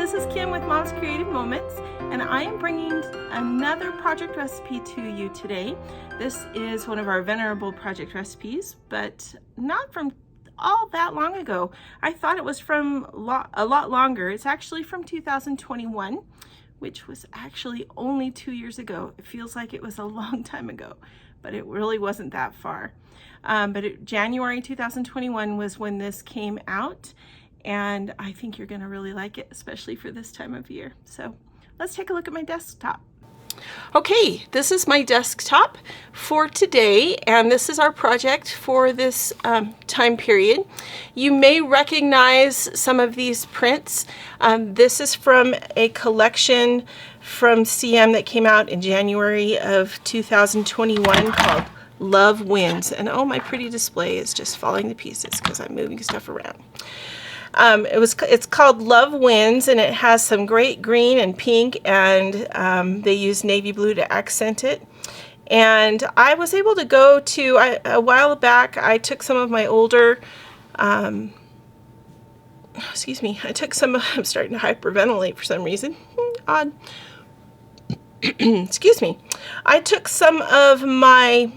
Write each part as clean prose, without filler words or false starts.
this is Kim with Mom's Creative Moments, and I am bringing another project recipe to you today. This is one of our venerable project recipes, but not from all that long ago. I thought it was from a lot longer. It's actually from 2021, which was actually only 2 years ago. It feels like it was a long time ago, but it really wasn't that far. January 2021 was when this came out, and I think you're gonna really like it, especially for this time of year. So let's take a look at my desktop. Okay, this is my desktop for today, and this is our project for this time period. You may recognize some of these prints. This is from a collection from CM that came out in January of 2021 called Love Wins. And oh, my pretty display is just falling to pieces because I'm moving stuff around. It's called Love Wins, and it has some great green and pink, and they use navy blue to accent it. And I was able to go to, a while back, I took some of my older, I'm starting to hyperventilate for some reason, odd. Excuse me. I took some of my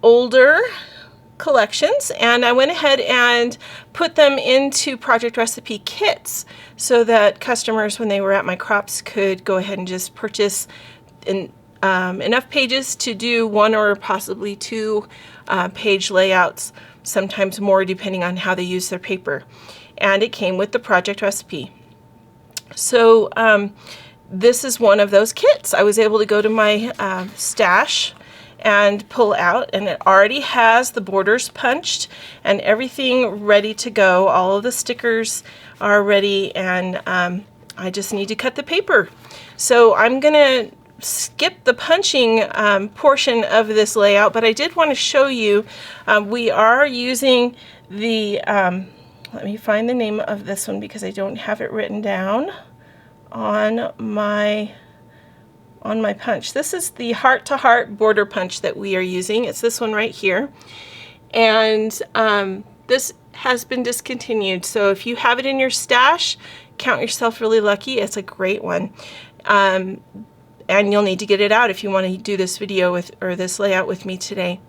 older collections, and I went ahead and put them into project recipe kits so that customers, when they were at my crops, could go ahead and just purchase enough pages to do one or possibly two page layouts, sometimes more depending on how they use their paper. And it came with the project recipe. So this is one of those kits. I was able to go to my stash and pull out, and it already has the borders punched and everything ready to go. All of the stickers are ready, and I just need to cut the paper. So I'm gonna skip the punching portion of this layout, but I did want to show you, we are using the, let me find the name of this one because I don't have it written down on my punch. This is the heart-to-heart border punch that we are using. It's this one right here. And this has been discontinued. So if you have it in your stash, count yourself really lucky. It's a great one. And you'll need to get it out if you want to do this video or this layout with me today.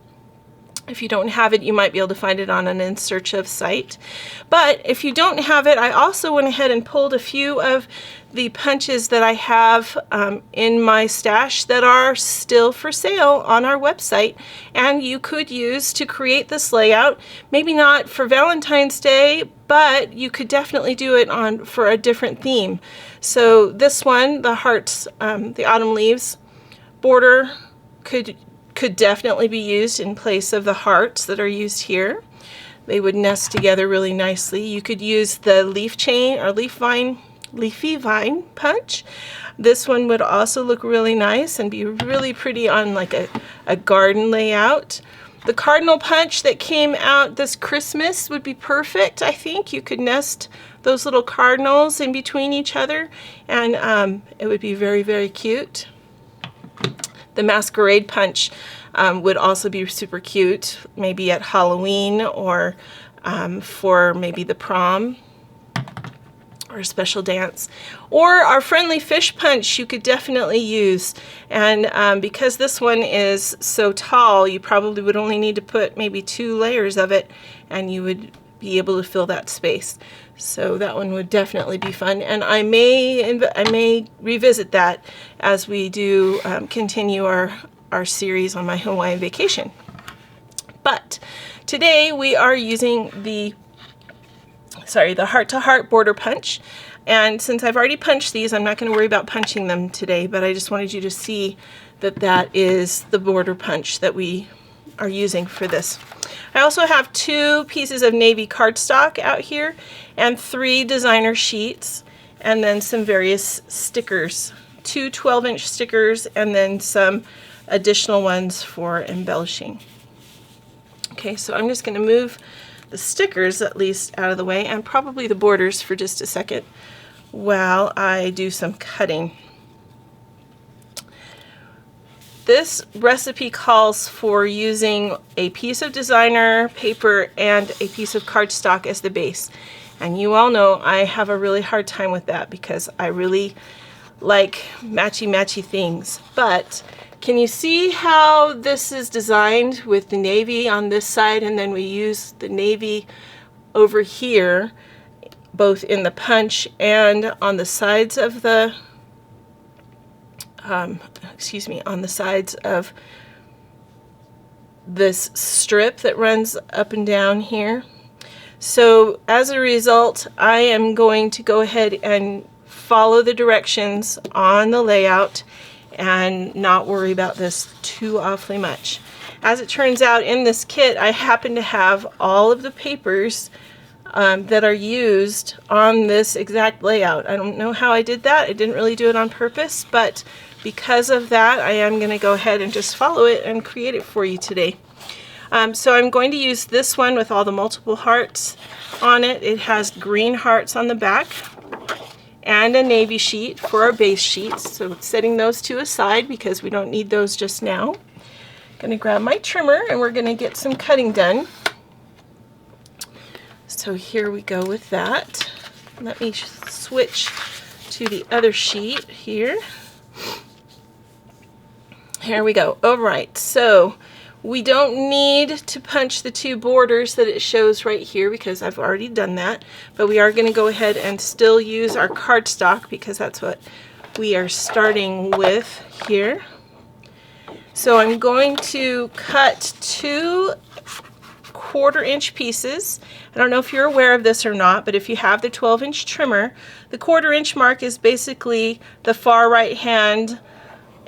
If you don't have it, you might be able to find it on an in search of site. But if you don't have it, I also went ahead and pulled a few of the punches that I have in my stash that are still for sale on our website, and you could use to create this layout. Maybe not for Valentine's Day, but you could definitely do it for a different theme. So this one, the hearts, the autumn leaves border, could definitely be used in place of the hearts that are used here. They would nest together really nicely. You could use the leaf chain or leafy vine punch. This one would also look really nice and be really pretty on like a garden layout. The cardinal punch that came out this Christmas would be perfect. I think you could nest those little cardinals in between each other, and it would be very, very cute. The masquerade punch would also be super cute, maybe at Halloween or for maybe the prom or a special dance. Or our friendly fish punch you could definitely use. And because this one is so tall, you probably would only need to put maybe 2 layers of it, and you would be able to fill that space. So that one would definitely be fun, and I may revisit that as we do continue our series on my Hawaiian vacation. But today we are using the heart-to-heart border punch, and since I've already punched these, I'm not going to worry about punching them today, but I just wanted you to see that that is the border punch that we are using for this. I also have 2 pieces of navy cardstock out here and 3 designer sheets, and then some various stickers, 2 12-inch stickers, and then some additional ones for embellishing. Okay, so I'm just going to move the stickers at least out of the way, and probably the borders for just a second while I do some cutting. This recipe calls for using a piece of designer paper and a piece of cardstock as the base. And you all know I have a really hard time with that because I really like matchy-matchy things. But can you see how this is designed with the navy on this side, and then we use the navy over here, both in the punch and on the sides of the on the sides of this strip that runs up and down here. So as a result, I am going to go ahead and follow the directions on the layout and not worry about this too awfully much. As it turns out, in this kit I happen to have all of the papers that are used on this exact layout. I don't know how I did that. I didn't really do it on purpose, but because of that, I am going to go ahead and just follow it and create it for you today. So I'm going to use this one with all the multiple hearts on it. It has green hearts on the back and a navy sheet for our base sheets. So setting those two aside because we don't need those just now. I'm going to grab my trimmer and we're going to get some cutting done. So here we go with that. Let me switch to the other sheet here. Here we go. All right, so we don't need to punch the two borders that it shows right here because I've already done that, but we are going to go ahead and still use our cardstock because that's what we are starting with here. So I'm going to cut 2 1/4-inch pieces. I don't know if you're aware of this or not, but if you have the 12-inch trimmer, the 1/4-inch mark is basically the far right hand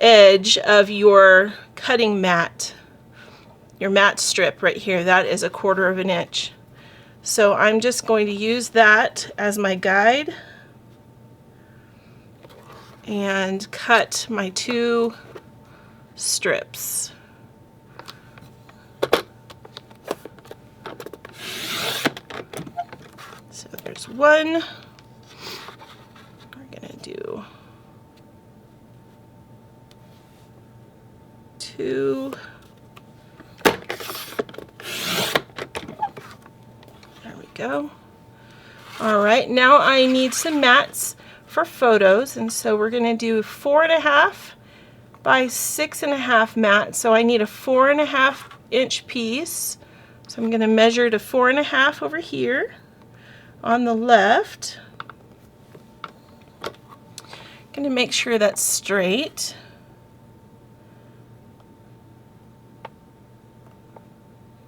edge of your cutting mat. Your mat strip right here, that is 1/4 of an inch. So I'm just going to use that as my guide and cut my 2 strips. So there's one. We're gonna do 2. There we go. All right, now I need some mats for photos, and so we're going to do 4.5 by 6.5 mat. So I need a 4.5-inch piece. So I'm going to measure to 4.5 over here on the left. Going to make sure that's straight.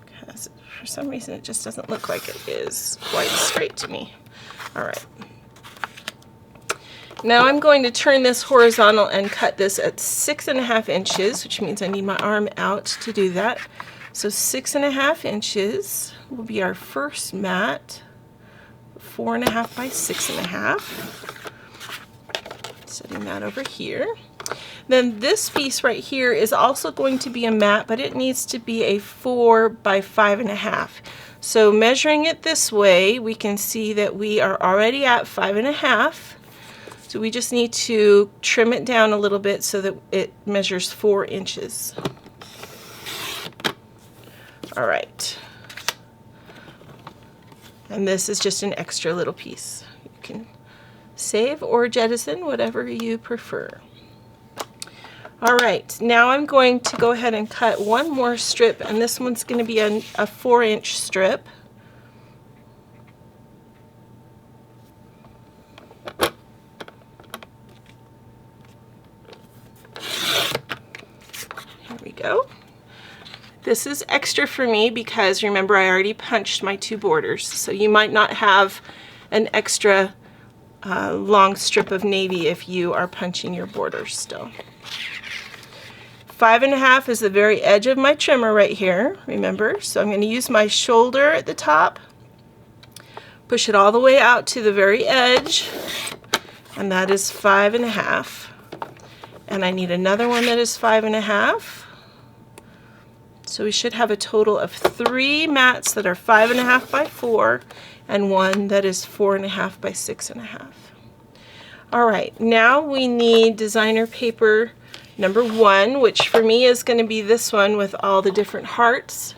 Because for some reason it just doesn't look like it is quite straight to me. All right. Now I'm going to turn this horizontal and cut this at 6.5 inches, which means I need my arm out to do that. So 6.5 inches will be our first mat. 4.5 by 6.5. Setting that over here. Then this piece right here is also going to be a mat, but it needs to be a 4 by 5.5. So measuring it this way, we can see that we are already at 5.5. So we just need to trim it down a little bit so that it measures 4 inches. All right. And this is just an extra little piece. You can save or jettison, whatever you prefer. All right, now I'm going to go ahead and cut one more strip, and this one's going to be a 4-inch strip. Here we go. This is extra for me because remember I already punched my 2 borders, so you might not have an extra long strip of navy if you are punching your borders still. 5.5 is the very edge of my trimmer right here, remember, so I'm going to use my shoulder at the top, push it all the way out to the very edge, and that is 5.5. And I need another one that is 5.5. So we should have a total of 3 mats that are 5.5 by 4 and one that is 4.5 by 6.5. All right, now we need designer paper number 1, which for me is going to be this one with all the different hearts.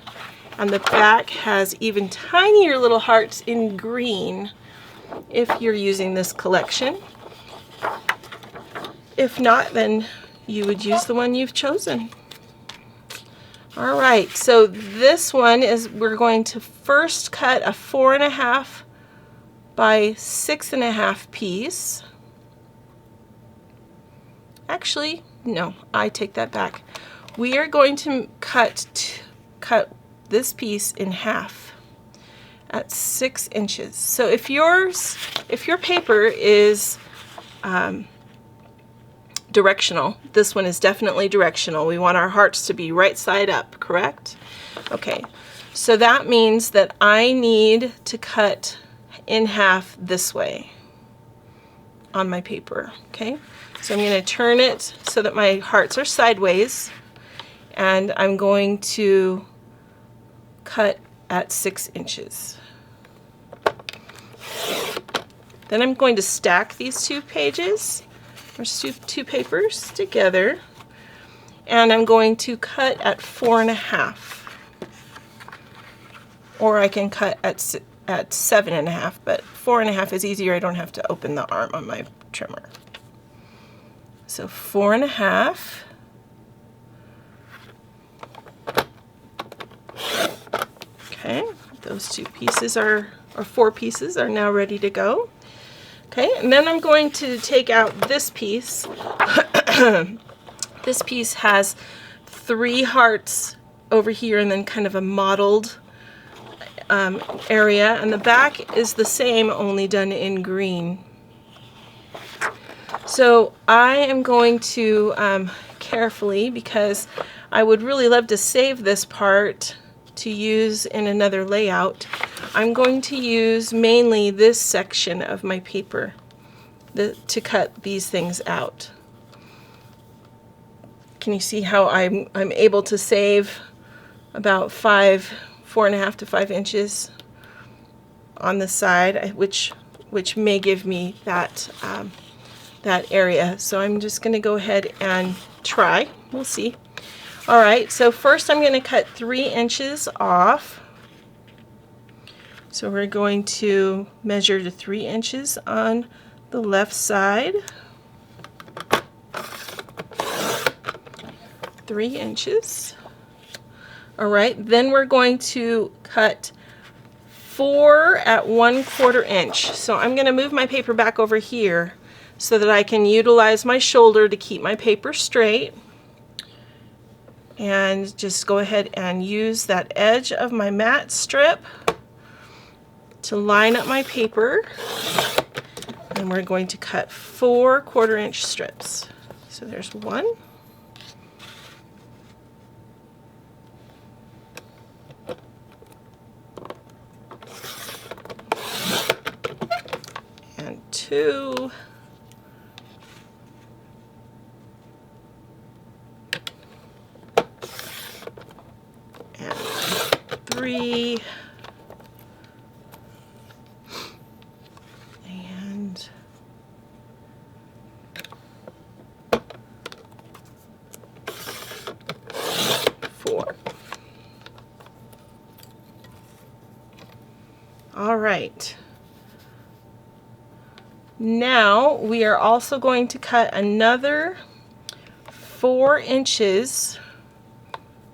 And the back has even tinier little hearts in green if you're using this collection. If not, then you would use the one you've chosen. All right, so this one is, we're going to first cut a 4.5 by 6.5 piece. Actually, no, I take that back. We are going to cut this piece in half at 6 inches. So if your paper is directional, this one is definitely directional. We want our hearts to be right side up, correct? Okay, so that means that I need to cut in half this way on my paper, okay? So I'm going to turn it so that my hearts are sideways, and I'm going to cut at 6 inches. Then I'm going to stack these two pages, or two papers together, and I'm going to cut at 4.5. Or I can cut at 7.5, but 4.5 is easier. I don't have to open the arm on my trimmer. So 4.5. Okay, those two pieces or 4 pieces are now ready to go. Okay, and then I'm going to take out this piece. This piece has 3 hearts over here and then kind of a mottled area, and the back is the same, only done in green. So I am going to carefully, because I would really love to save this part to use in another layout, I'm going to use mainly this section of my paper to cut these things out. Can you see how I'm able to save about 4.5 to 5 inches on the side, which may give me that that area. So I'm just going to go ahead and try. We'll see. All right, so first I'm going to cut 3 inches off. So we're going to measure to 3 inches on the left side. 3 inches. All right, then we're going to cut 4 at 1/4 inch. So I'm going to move my paper back over here so that I can utilize my shoulder to keep my paper straight. And just go ahead and use that edge of my mat strip to line up my paper. And we're going to cut 4 1/4 inch strips. So there's 1. And 2. And 3. And 4. All right. Now we are also going to cut another 4 inches,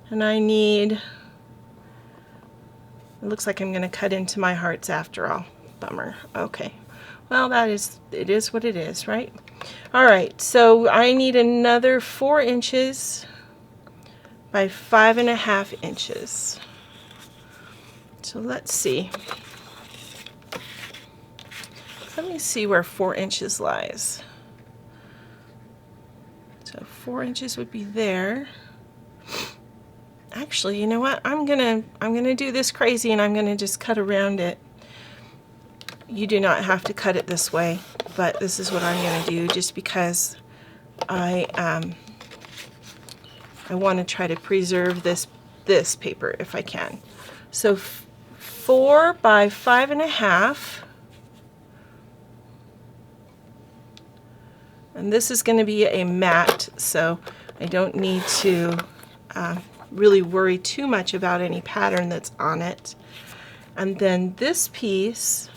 and I need, it looks like I'm going to cut into my hearts after all. Bummer. Okay. Well, it is what it is, right? All right, so I need another 4 inches by 5.5 inches. So let's see. Let me see where 4 inches lies. So 4 inches would be there. Actually, you know what? I'm gonna do this crazy, and I'm gonna just cut around it. You do not have to cut it this way, but this is what I'm gonna do, just because I want to try to preserve this paper if I can. So 4 by 5.5. And this is going to be a mat, so I don't need to really worry too much about any pattern that's on it. And then this piece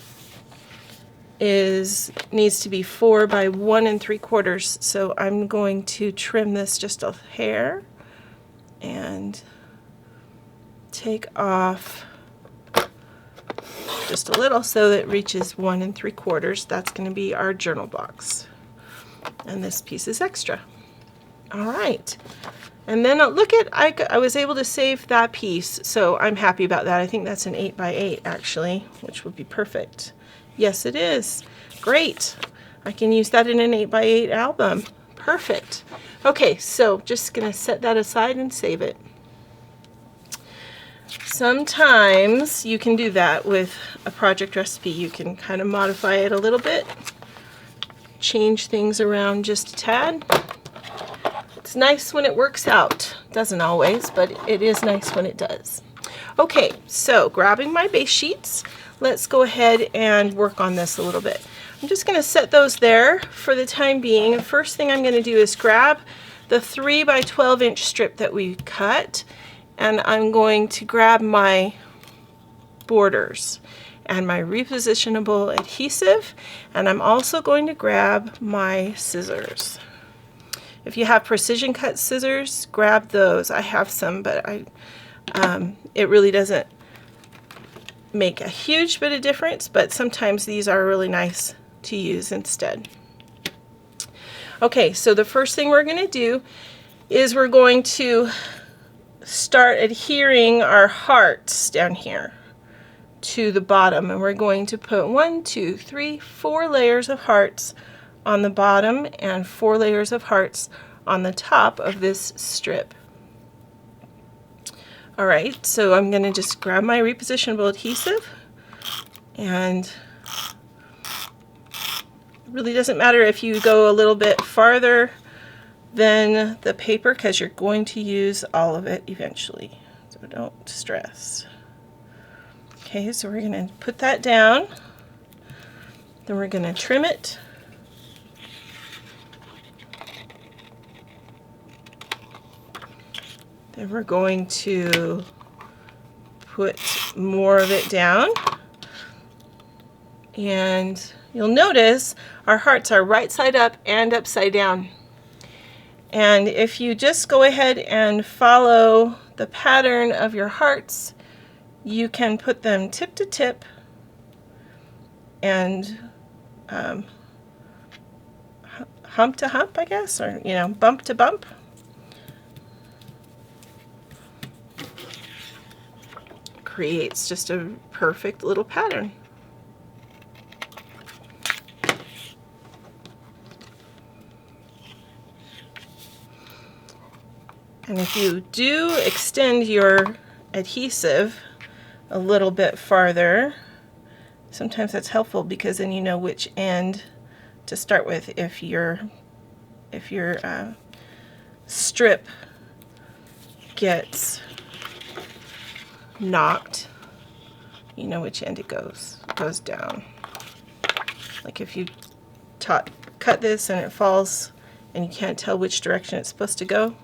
needs to be 4 by 1 3/4, so I'm going to trim this just a hair and take off just a little so that it reaches 1 3/4. That's going to be our journal box, and this piece is extra. All right, and then look at, I was able to save that piece, so I'm happy about that. I think that's an 8 by 8 actually, which would be perfect. Yes, it is. Great. I can use that in an 8 by 8 album. Perfect. Okay, so just gonna set that aside and save it. Sometimes you can do that with a project recipe. You can kind of modify it a little bit, change things around just a tad. It's nice when it works out. Doesn't always, but it is nice when it does. Okay, so grabbing my base sheets, let's go ahead and work on this a little bit. I'm just going to set those there for the time being. The first thing I'm going to do is grab the 3 by 12 inch strip that we cut, and I'm going to grab my borders and my repositionable adhesive, and I'm also going to grab my scissors. If you have precision cut scissors, grab those. I have some, but it really doesn't make a huge bit of difference, but sometimes these are really nice to use instead. Okay, so the first thing we're going to do is we're going to start adhering our hearts down here to the bottom, and we're going to put 1, 2, 3, 4 layers of hearts on the bottom and 4 layers of hearts on the top of this strip. Alright, so I'm going to just grab my repositionable adhesive, and it really doesn't matter if you go a little bit farther than the paper because you're going to use all of it eventually, so don't stress. Okay, so we're going to put that down, then we're going to trim it. Then we're going to put more of it down, and you'll notice our hearts are right side up and upside down. And if you just go ahead and follow the pattern of your hearts, you can put them tip to tip and hump to hump, I guess, or bump to bump. Creates just a perfect little pattern. And if you do extend your adhesive a little bit farther, sometimes that's helpful because then you know which end to start with. If your strip gets knocked, you know which end it goes down. Like if you cut this and it falls and you can't tell which direction it's supposed to go,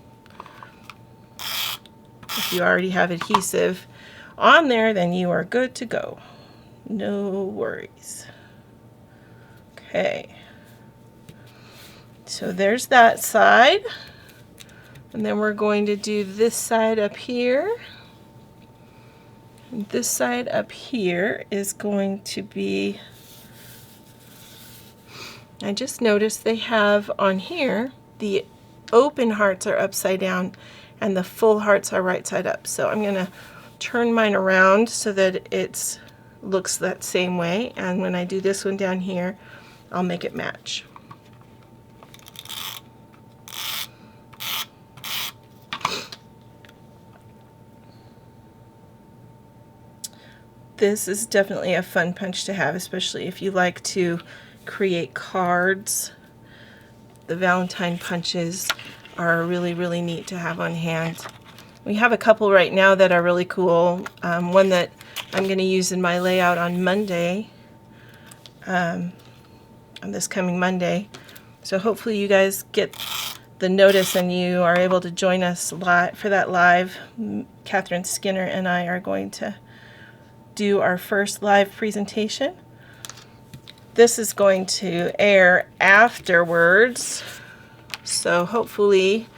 if you already have adhesive on there, then you are good to go. No worries. Okay, so there's that side, and then we're going to do this side up here. And this side up here is going to be, I just noticed they have on here the open hearts are upside down and the full hearts are right side up. So I'm going to turn mine around so that it looks that same way, and when I do this one down here, I'll make it match. This is definitely a fun punch to have, especially if you like to create cards. The Valentine punches are really, really neat to have on hand. We have a couple right now that are really cool. One that I'm going to use in my layout on Monday, on this coming Monday. So hopefully you guys get the notice and you are able to join us live for that live, Catherine Skinner and I are going to do our first live presentation. This is going to air afterwards, so hopefully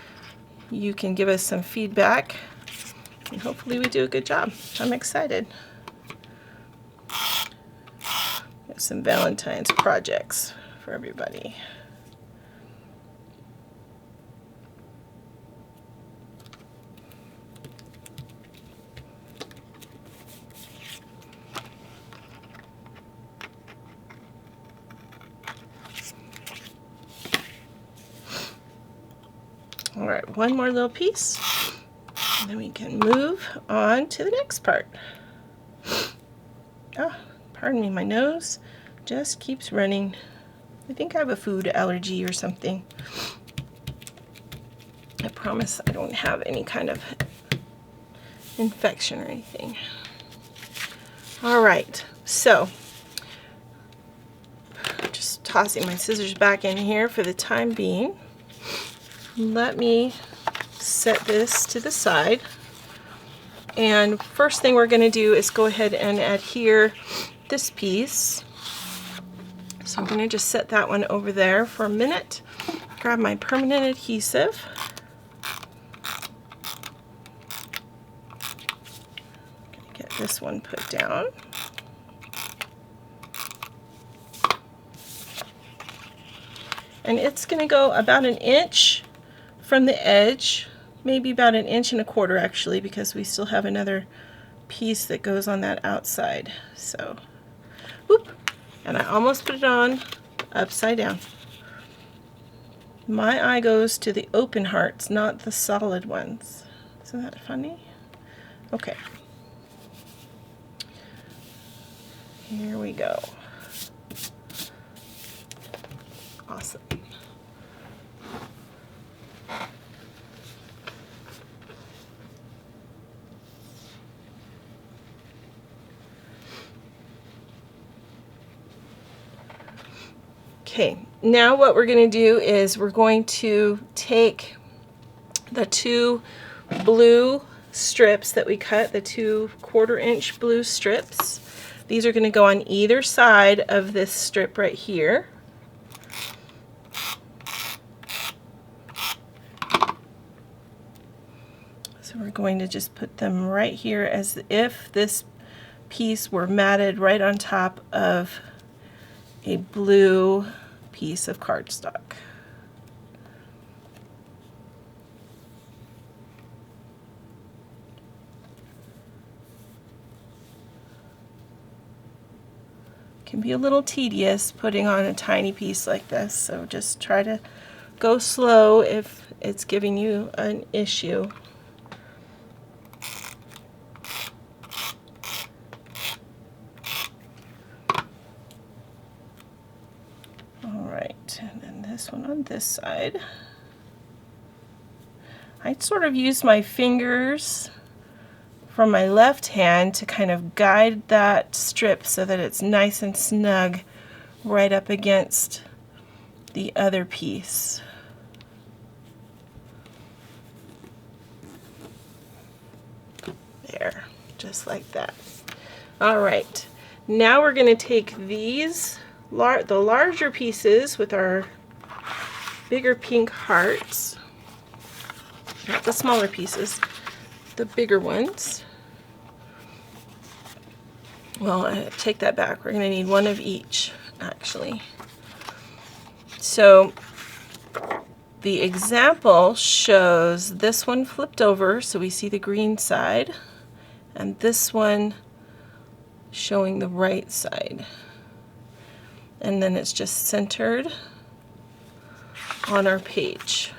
you can give us some feedback and hopefully we do a good job. I'm excited. Got some Valentine's projects for everybody. All right, one more little piece, and then we can move on to the next part. Oh, pardon me, my nose just keeps running. I think I have a food allergy or something. I promise I don't have any kind of infection or anything. All right, so just tossing my scissors back in here for the time being. Let me set this to the side. And first thing we're going to do is go ahead and adhere this piece. So I'm going to just set that one over there for a minute. Grab my permanent adhesive. Get this one put down. And it's going to go about an inch from the edge, maybe about 1.25 inches actually, because we still have another piece that goes on that outside. So, whoop, and I almost put it on upside down. My eye goes to the open hearts, not the solid ones. Isn't that funny? Okay. Here we go. Awesome. Okay, now what we're going to do is we're going to take the 2 blue strips that we cut, the 2 1/4-inch blue strips. These are going to go on either side of this strip right here. So we're going to just put them right here as if this piece were matted right on top of a blue piece of cardstock. Can be a little tedious putting on a tiny piece like this, so just try to go slow if it's giving you an issue. And then this one on this side. I sort of use my fingers from my left hand to kind of guide that strip so that it's nice and snug right up against the other piece. There, just like that. All right, now we're going to take these the larger pieces with our bigger pink hearts, not the smaller pieces, the bigger ones. Well, I take that back. We're going to need one of each, actually. So the example shows this one flipped over, so we see the green side, and this one showing the right side. And then it's just centered on our page.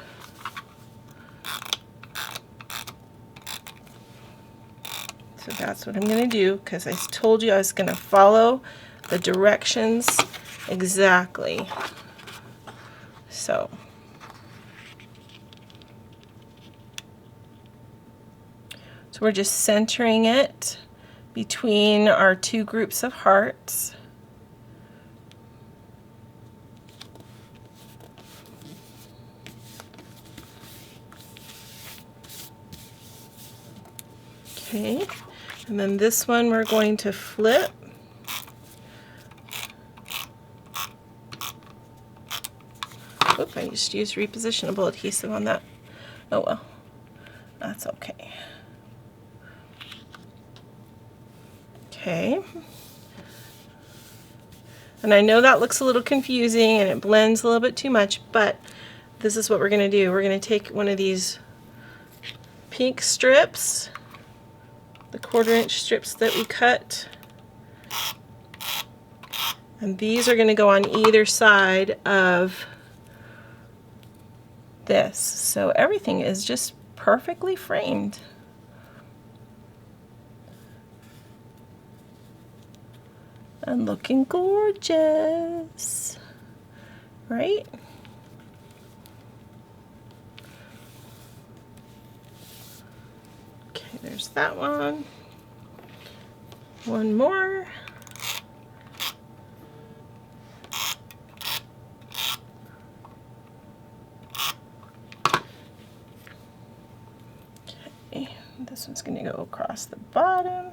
So that's what I'm going to do, because I told you I was going to follow the directions exactly. So we're just centering it between our 2 groups of hearts. Okay, and then this one we're going to flip. Oop, I just used repositionable adhesive on that. Oh well, that's okay. Okay. And I know that looks a little confusing and it blends a little bit too much, but this is what we're going to do. We're going to take one of these pink strips, the 1/4 inch strips that we cut, and these are going to go on either side of this. So everything is just perfectly framed. And looking gorgeous, right? Okay, there's that one. One more. Okay, this one's going to go across the bottom.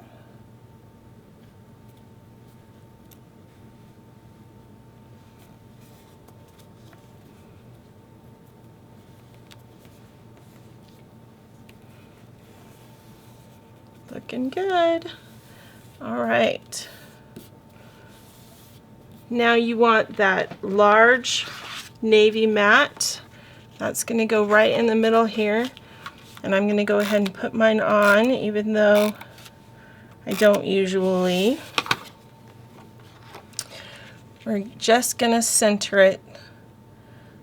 Looking good. All right. Now you want that large navy matte. That's going to go right in the middle here. And I'm going to go ahead and put mine on, even though I don't usually. We're just going to center it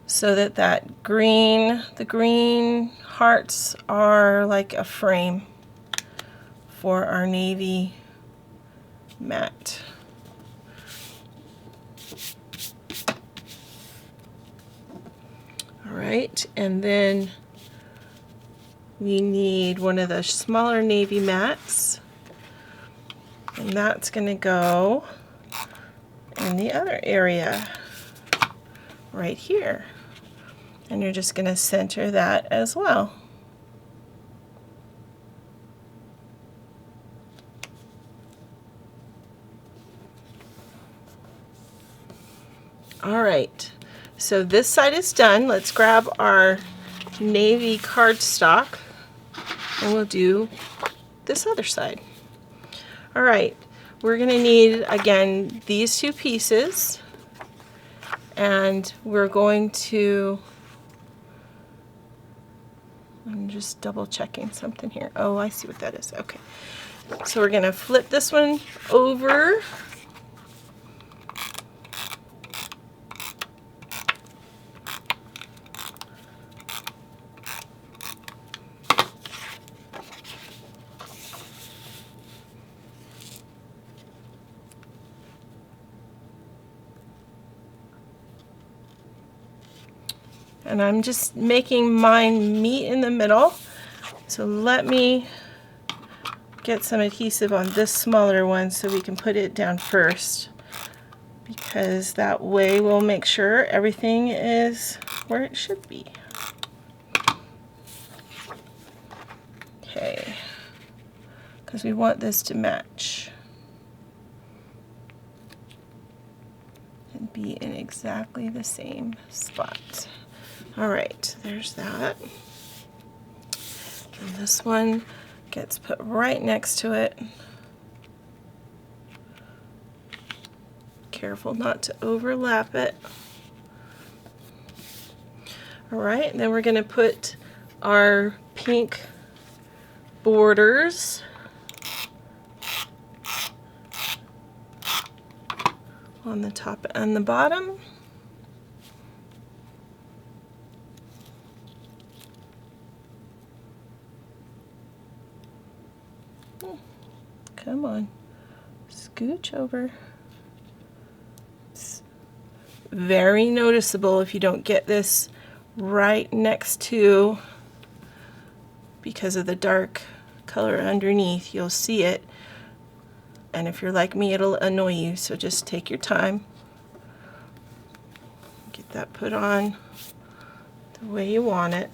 so that the green hearts are like a frame for our navy matte. All right, and then we need one of the smaller navy mattes, and that's going to go in the other area right here. And you're just going to center that as well. All right, so this side is done. Let's grab our navy cardstock and we'll do this other side. All right, we're going to need, again, these two pieces, and we're going to, I'm just double checking something here. Oh, I see what that is. Okay, so we're going to flip this one over. And I'm just making mine meet in the middle. So let me get some adhesive on this smaller one so we can put it down first, because that way we'll make sure everything is where it should be. Okay, because we want this to match and be in exactly the same spot. All right, there's that. And this one gets put right next to it. Careful not to overlap it. All right, and then we're going to put our pink borders on the top and the bottom. Come on, scooch over. It's very noticeable if you don't get this right next to, because of the dark color underneath, you'll see it. And if you're like me, it'll annoy you, so just take your time. Get that put on the way you want it.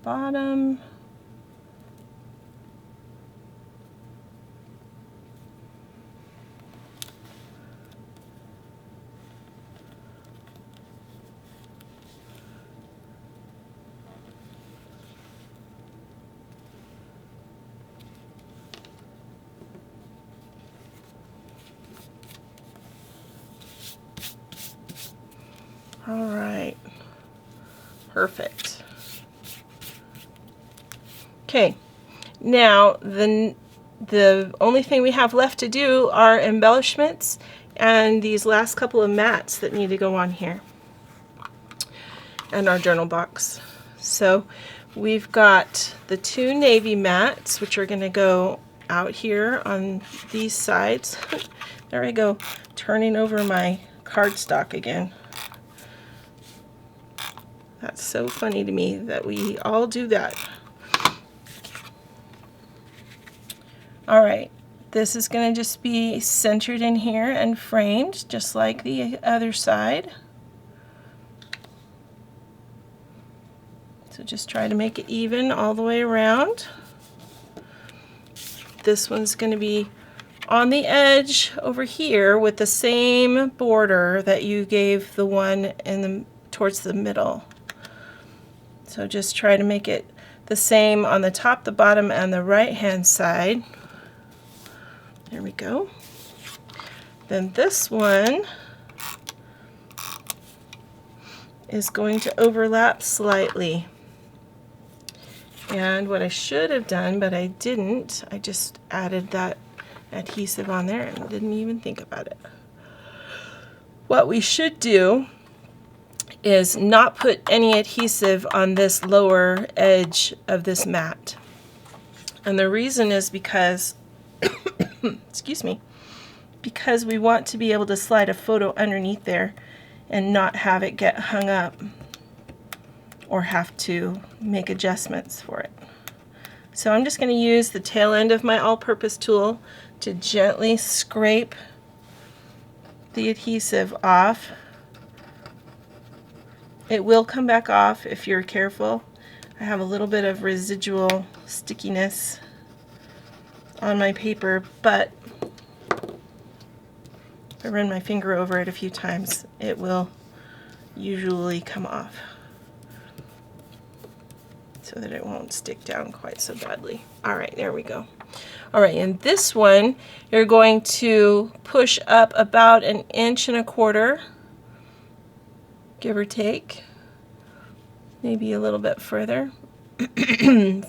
bottom. All right, perfect. Okay, now the only thing we have left to do are embellishments and these last couple of mats that need to go on here and our journal box. So we've got the 2 navy mats, which are going to go out here on these sides. There I go, turning over my cardstock again. That's so funny to me that we all do that. All right, this is going to just be centered in here and framed just like the other side. So just try to make it even all the way around. This one's going to be on the edge over here with the same border that you gave the one in the towards the middle. So just try to make it the same on the top, the bottom, and the right-hand side. There we go. Then this one is going to overlap slightly. And what I should have done, but I didn't, I just added that adhesive on there and didn't even think about it. What we should do is not put any adhesive on this lower edge of this mat. And the reason is because, excuse me, because we want to be able to slide a photo underneath there and not have it get hung up or have to make adjustments for it. So I'm just going to use the tail end of my all-purpose tool to gently scrape the adhesive off. It will come back off if you're careful. I have a little bit of residual stickiness on my paper, but if I run my finger over it a few times, it will usually come off so that it won't stick down quite so badly. All right, there we go. All right, and this one, you're going to push up about 1.25 inches, give or take, maybe a little bit further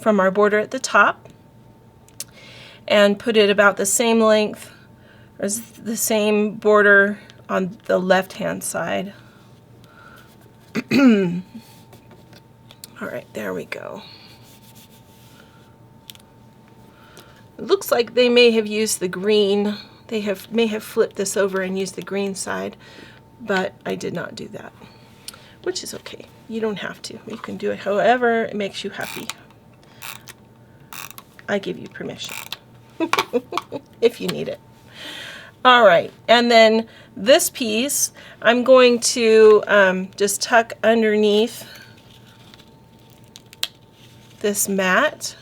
from our border at the top, and put it about the same length as the same border on the left-hand side. All right, there we go. It looks like they may have used the green. They may have flipped this over and used the green side, but I did not do that, which is okay. You don't have to. You can do it however it makes you happy. I give you permission if you need it. All right, and then this piece I'm going to just tuck underneath this mat,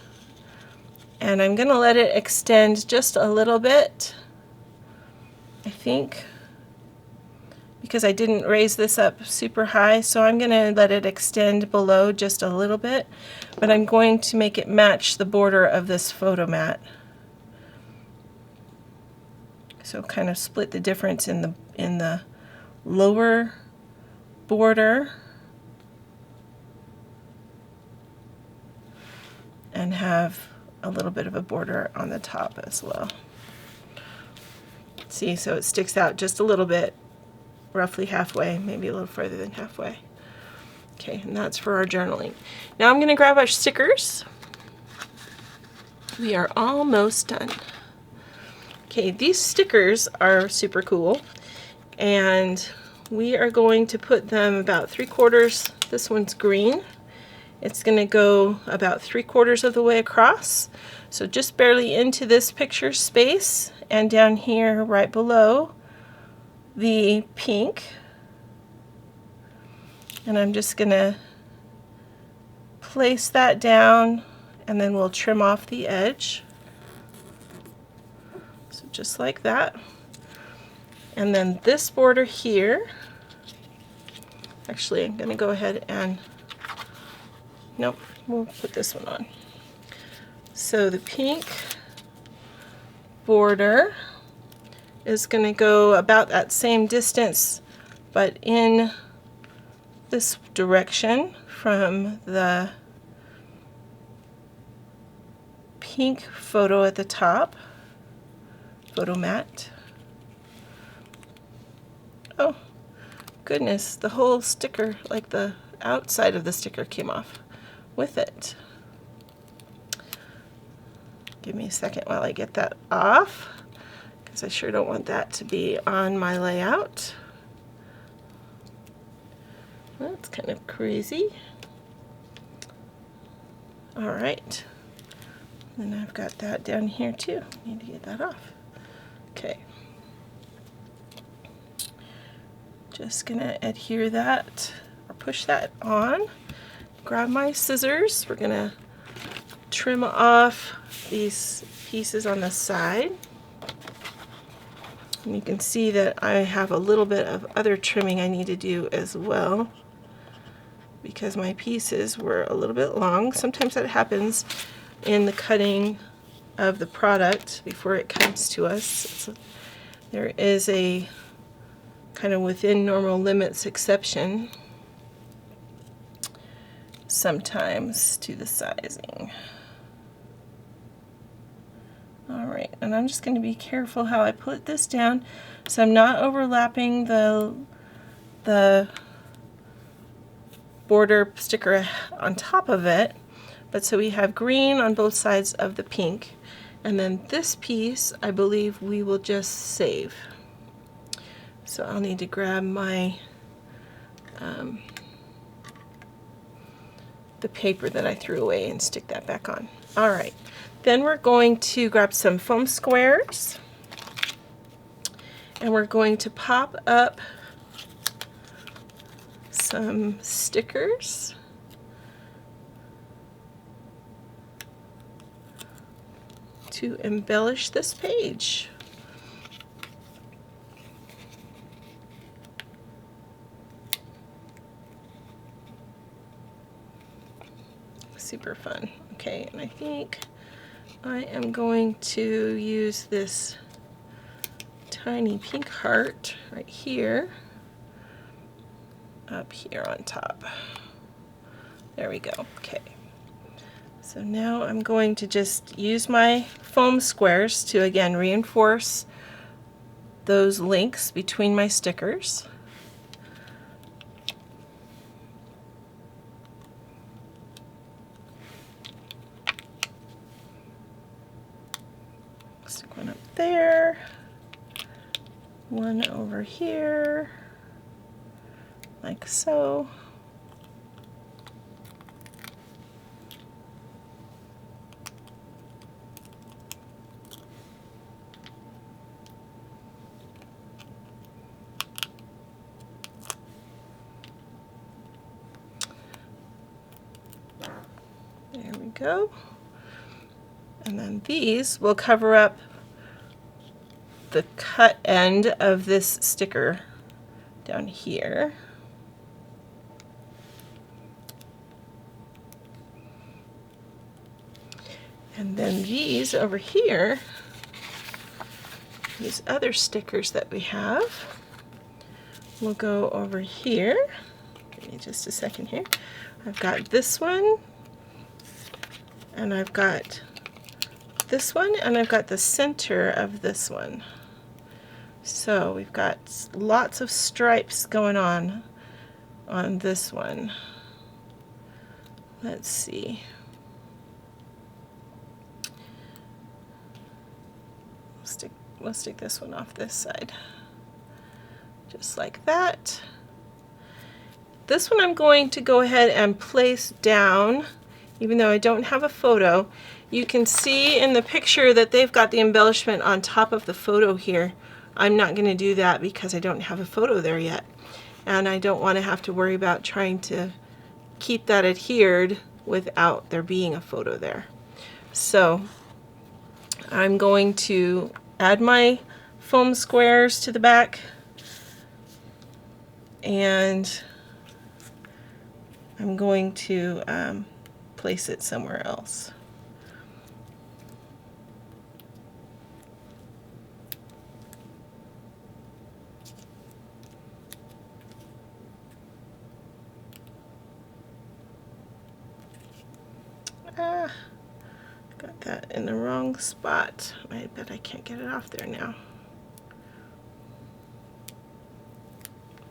and I'm going to let it extend just a little bit, I think, because I didn't raise this up super high, so I'm going to let it extend below just a little bit, but I'm going to make it match the border of this photo mat. So kind of split the difference in the lower border and have a little bit of a border on the top as well. See, so it sticks out just a little bit, roughly halfway, maybe a little further than halfway. Okay, and that's for our journaling. Now I'm going to grab our stickers. We are almost done. Okay, these stickers are super cool, and we are going to put them about 3/4. This one's green. It's going to go about 3/4 of the way across, so just barely into this picture space, and down here right below the pink. And I'm just going to place that down, and then we'll trim off the edge. So just like that. And then this border here, actually I'm going to go ahead and, nope, we'll put this one on. So the pink border is going to go about that same distance, but in this direction from the pink photo at the top, photo mat. Oh goodness, the whole sticker, like the outside of the sticker, came off with it. Give me a second while I get that off, because I sure don't want that to be on my layout. That's kind of crazy. All right, then I've got that down here too. Need to get that off. Okay. Just gonna adhere that or push that on. Grab my scissors. We're gonna trim off these pieces on the side. And you can see that I have a little bit of other trimming I need to do as well, because my pieces were a little bit long. Sometimes that happens in the cutting of the product before it comes to us. There is a kind of within normal limits exception sometimes to the sizing. Alright, and I'm just going to be careful how I put this down so I'm not overlapping the border sticker on top of it, but so we have green on both sides of the pink, and then this piece I believe we will just save. So I'll need to grab my the paper that I threw away and stick that back on. Alright, then we're going to grab some foam squares, and we're going to pop up some stickers. To embellish this page. Super fun. Okay, and I think I am going to use this tiny pink heart right here, up here on top. There we go. Okay. So now I'm going to just use my foam squares to again reinforce those links between my stickers. Stick one up there, one over here, like so. There we go. And then these will cover up the cut end of this sticker down here. And then these over here, these other stickers that we have, will go over here. Give me just a second here. I've got this one, and I've got this one, and I've got the center of this one. So we've got lots of stripes going on this one. Let's see. We'll stick this one off this side. Just like that. This one I'm going to go ahead and place down, even though I don't have a photo. You can see in the picture that they've got the embellishment on top of the photo here. I'm not going to do that because I don't have a photo there yet. And I don't want to have to worry about trying to keep that adhered without there being a photo there. So I'm going to add my foam squares to the back, and I'm going to place it somewhere else. Ah, got that in the wrong spot. I bet I can't get it off there now.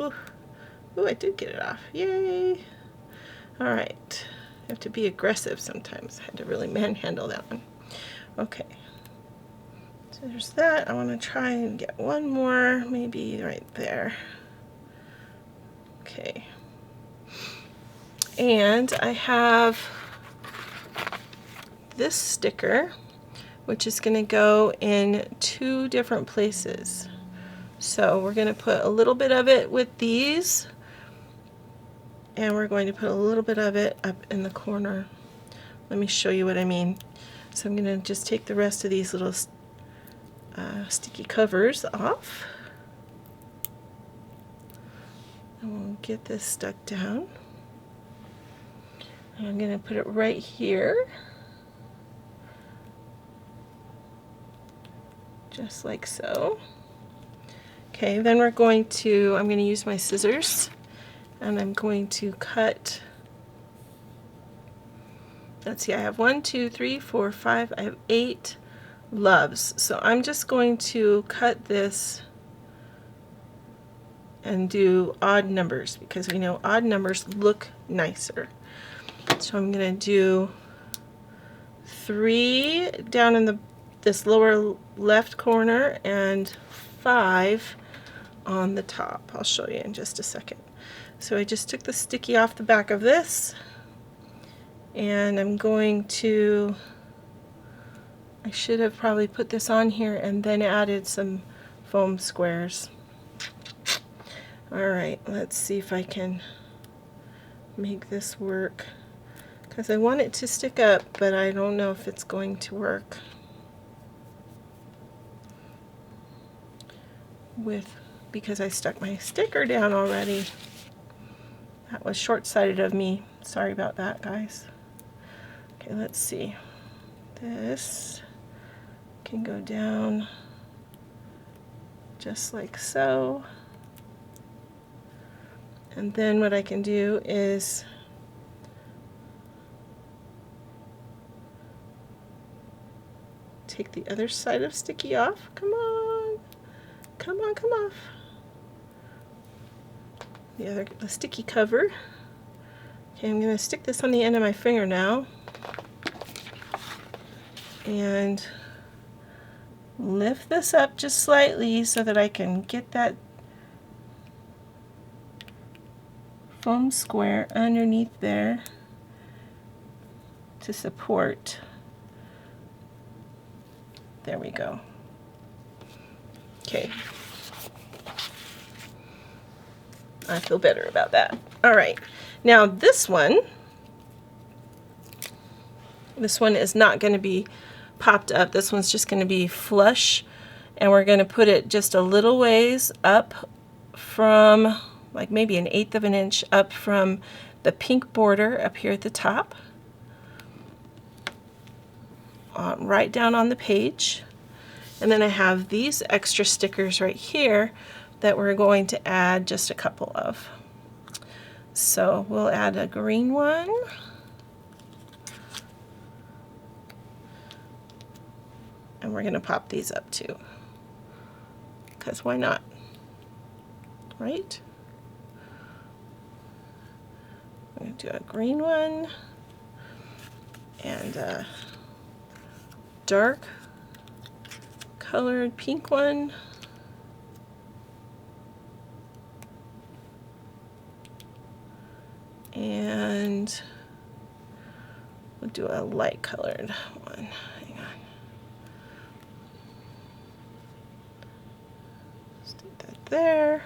Ooh, ooh, I did get it off. Yay! All right, I have to be aggressive sometimes. I had to really manhandle that one. Okay, so there's that. I want to try and get one more, maybe right there. Okay, and I have this sticker, which is going to go in 2 different places. So we're going to put a little bit of it with these, and we're going to put a little bit of it up in the corner. Let me show you what I mean. So I'm going to just take the rest of these little sticky covers off, and we'll get this stuck down. And I'm going to put it right here, just like so. Okay, then I'm going to use my scissors, and I'm going to cut. Let's see, I have 1, 2, 3, 4, 5, I have 8 loves. So I'm just going to cut this and do odd numbers, because we know odd numbers look nicer. So I'm going to do 3 down in this lower left corner and 5 on the top. I'll show you in just a second. So I just took the sticky off the back of this, and I'm going to, I should have probably put this on here and then added some foam squares. Alright, let's see if I can make this work, because I want it to stick up, but I don't know if it's going to work because I stuck my sticker down already. That was short-sighted of me. Sorry about that, guys. Okay, let's see. This can go down just like so. And then what I can do is take the other side of sticky off. Come on. Come on, come off. The sticky cover. Okay, I'm going to stick this on the end of my finger now and lift this up just slightly so that I can get that foam square underneath there to support. There we go. Okay. I feel better about that. All right. Now this one is not going to be popped up. This one's just going to be flush, and we're going to put it just a little ways up from, like maybe 1/8 of an inch up from the pink border up here at the top, right down on the page. And then I have these extra stickers right here that we're going to add just a couple of. So we'll add a green one. And we're going to pop these up too, because why not, right? I'm going to do a green one and a dark colored pink one. And we'll do a light colored one. Hang on. Stick that there.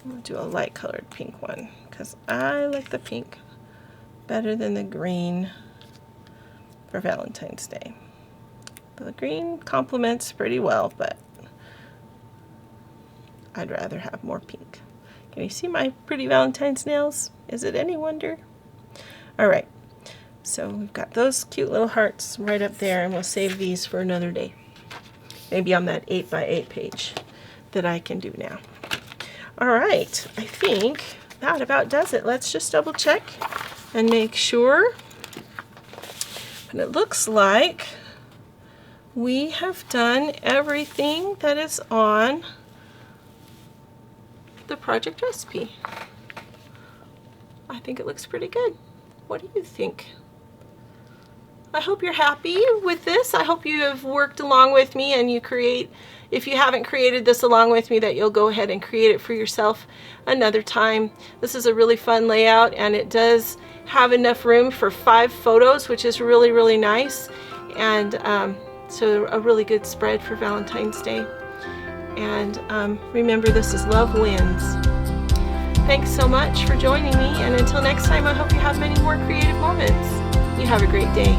I'm going to do a light colored pink one because I like the pink better than the green for Valentine's Day. The green complements pretty well, but I'd rather have more pink. Can you see my pretty Valentine's nails? Is it any wonder? All right, so we've got those cute little hearts right up there, and we'll save these for another day. Maybe on that 8x8 page that I can do now. All right, I think that about does it. Let's just double check and make sure. And it looks like we have done everything that is on the project recipe. I think it looks pretty good. What do you think? I hope you're happy with this. I hope you have worked along with me and you create, if you haven't created this along with me, that you'll go ahead and create it for yourself another time. This is a really fun layout, and it does have enough room for 5 photos, which is really, really nice. And so a really good spread for Valentine's Day. And remember, this is Love Wins. Thanks so much for joining me, and until next time, I hope you have many more creative moments. You have a great day.